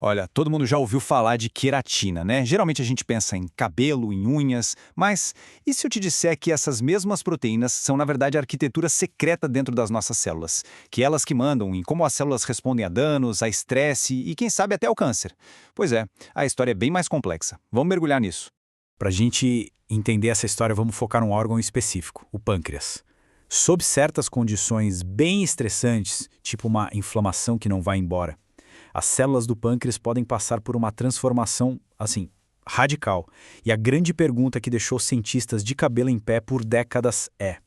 Olha, todo mundo já ouviu falar de queratina, né? Geralmente a gente pensa em cabelo, em unhas, mas e se eu te disser que essas mesmas proteínas são, na verdade, a arquitetura secreta dentro das nossas células? Que elas que mandam em como as células respondem a danos, a estresse e, quem sabe, até ao câncer. Pois é, a história é bem mais complexa. Vamos mergulhar nisso. Para a gente entender essa história, vamos focar num órgão específico, o pâncreas. Sob certas condições bem estressantes, tipo uma inflamação que não vai embora, as células do pâncreas podem passar por uma transformação, assim, radical. E a grande pergunta que deixou cientistas de cabelo em pé por décadas é: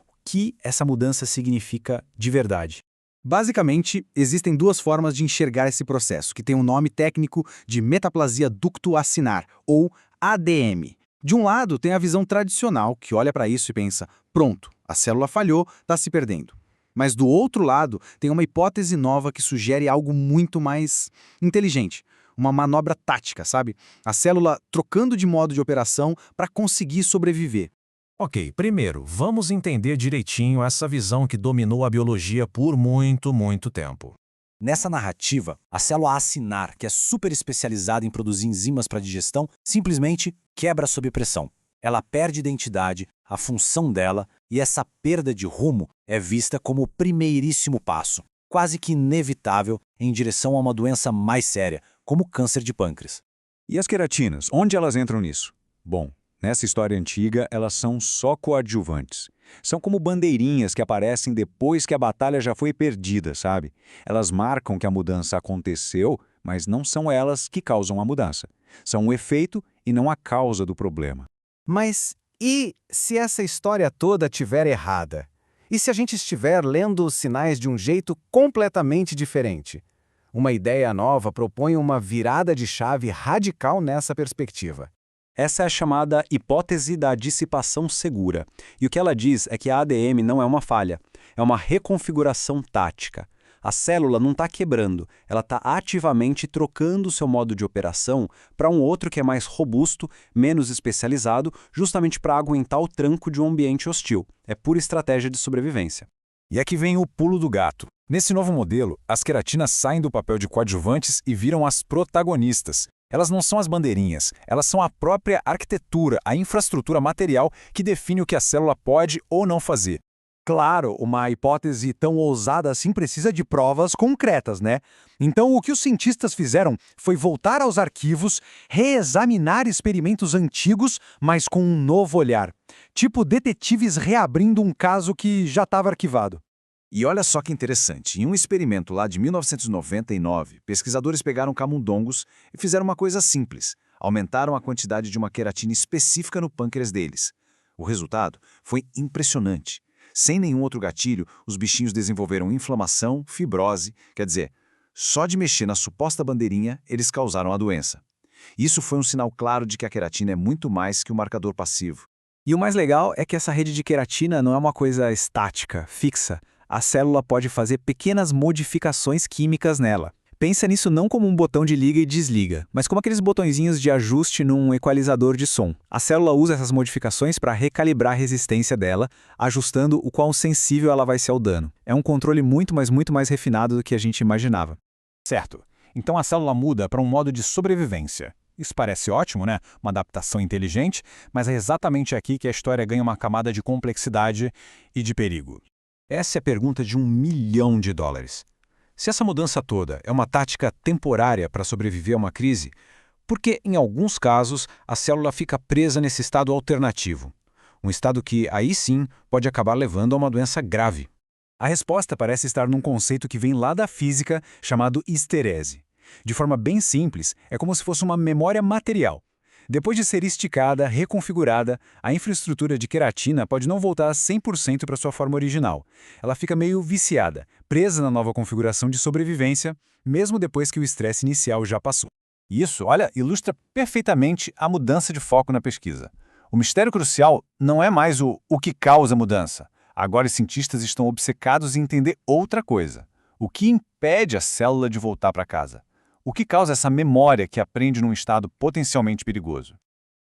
o que essa mudança significa de verdade? Basicamente, existem duas formas de enxergar esse processo, que tem um nome técnico de metaplasia ducto-acinar, ou ADM. De um lado, tem a visão tradicional, que olha para isso e pensa, pronto, a célula falhou, está se perdendo. Mas do outro lado, tem uma hipótese nova que sugere algo muito mais inteligente. Uma manobra tática, sabe? A célula trocando de modo de operação para conseguir sobreviver. Ok, primeiro, vamos entender direitinho essa visão que dominou a biologia por muito tempo. Nessa narrativa, a célula acinar, que é super especializada em produzir enzimas para digestão, simplesmente quebra sob pressão. Ela perde identidade, a função dela, e essa perda de rumo é vista como o primeiríssimo passo, quase que inevitável, em direção a uma doença mais séria, como o câncer de pâncreas. E as queratinas, onde elas entram nisso? Bom, nessa história antiga, elas são só coadjuvantes. São como bandeirinhas que aparecem depois que a batalha já foi perdida, sabe? Elas marcam que a mudança aconteceu, mas não são elas que causam a mudança. São o efeito e não a causa do problema. Mas e se essa história toda estiver errada? E se a gente estiver lendo os sinais de um jeito completamente diferente? Uma ideia nova propõe uma virada de chave radical nessa perspectiva. Essa é a chamada hipótese da dissipação segura. E o que ela diz é que a ADM não é uma falha, é uma reconfiguração tática. A célula não está quebrando, ela está ativamente trocando seu modo de operação para um outro que é mais robusto, menos especializado, justamente para aguentar o tranco de um ambiente hostil. É pura estratégia de sobrevivência. E aqui vem o pulo do gato. Nesse novo modelo, as queratinas saem do papel de coadjuvantes e viram as protagonistas. Elas não são as bandeirinhas, elas são a própria arquitetura, a infraestrutura material que define o que a célula pode ou não fazer. Claro, uma hipótese tão ousada assim precisa de provas concretas, né? Então, o que os cientistas fizeram foi voltar aos arquivos, reexaminar experimentos antigos, mas com um novo olhar. Tipo detetives reabrindo um caso que já estava arquivado. E olha só que interessante, em um experimento lá de 1999, pesquisadores pegaram camundongos e fizeram uma coisa simples. Aumentaram a quantidade de uma queratina específica no pâncreas deles. O resultado foi impressionante. Sem nenhum outro gatilho, os bichinhos desenvolveram inflamação, fibrose, quer dizer, só de mexer na suposta bandeirinha, eles causaram a doença. Isso foi um sinal claro de que a queratina é muito mais que um marcador passivo. E o mais legal é que essa rede de queratina não é uma coisa estática, fixa. A célula pode fazer pequenas modificações químicas nela. Pensa nisso não como um botão de liga e desliga, mas como aqueles botõezinhos de ajuste num equalizador de som. A célula usa essas modificações para recalibrar a resistência dela, ajustando o quão sensível ela vai ser ao dano. É um controle muito mais refinado do que a gente imaginava. Certo. Então a célula muda para um modo de sobrevivência. Isso parece ótimo, né? Uma adaptação inteligente, mas é exatamente aqui que a história ganha uma camada de complexidade e de perigo. Essa é a pergunta de $1 milhão. Se essa mudança toda é uma tática temporária para sobreviver a uma crise, por que, em alguns casos, a célula fica presa nesse estado alternativo? Um estado que, aí sim, pode acabar levando a uma doença grave. A resposta parece estar num conceito que vem lá da física, chamado histerese. De forma bem simples, é como se fosse uma memória material. Depois de ser esticada, reconfigurada, a infraestrutura de queratina pode não voltar 100% para sua forma original. Ela fica meio viciada, presa na nova configuração de sobrevivência, mesmo depois que o estresse inicial já passou. Isso, olha, ilustra perfeitamente a mudança de foco na pesquisa. O mistério crucial não é mais o que causa a mudança. Agora os cientistas estão obcecados em entender outra coisa. O que impede a célula de voltar para casa? O que causa essa memória que aprende num estado potencialmente perigoso?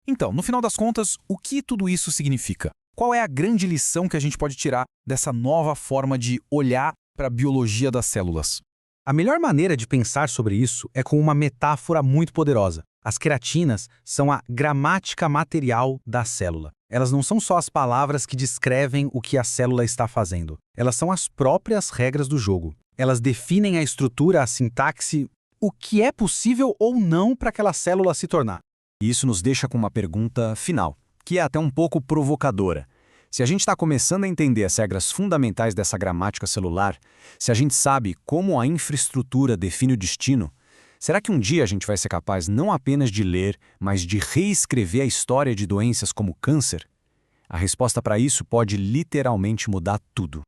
Então, no final das contas, o que tudo isso significa? Qual é a grande lição que a gente pode tirar dessa nova forma de olhar para a biologia das células? A melhor maneira de pensar sobre isso é com uma metáfora muito poderosa. As queratinas são a gramática material da célula. Elas não são só as palavras que descrevem o que a célula está fazendo. Elas são as próprias regras do jogo. Elas definem a estrutura, a sintaxe, o que é possível ou não para aquela célula se tornar. E isso nos deixa com uma pergunta final, que é até um pouco provocadora. Se a gente está começando a entender as regras fundamentais dessa gramática celular, se a gente sabe como a infraestrutura define o destino, será que um dia a gente vai ser capaz não apenas de ler, mas de reescrever a história de doenças como câncer? A resposta para isso pode literalmente mudar tudo.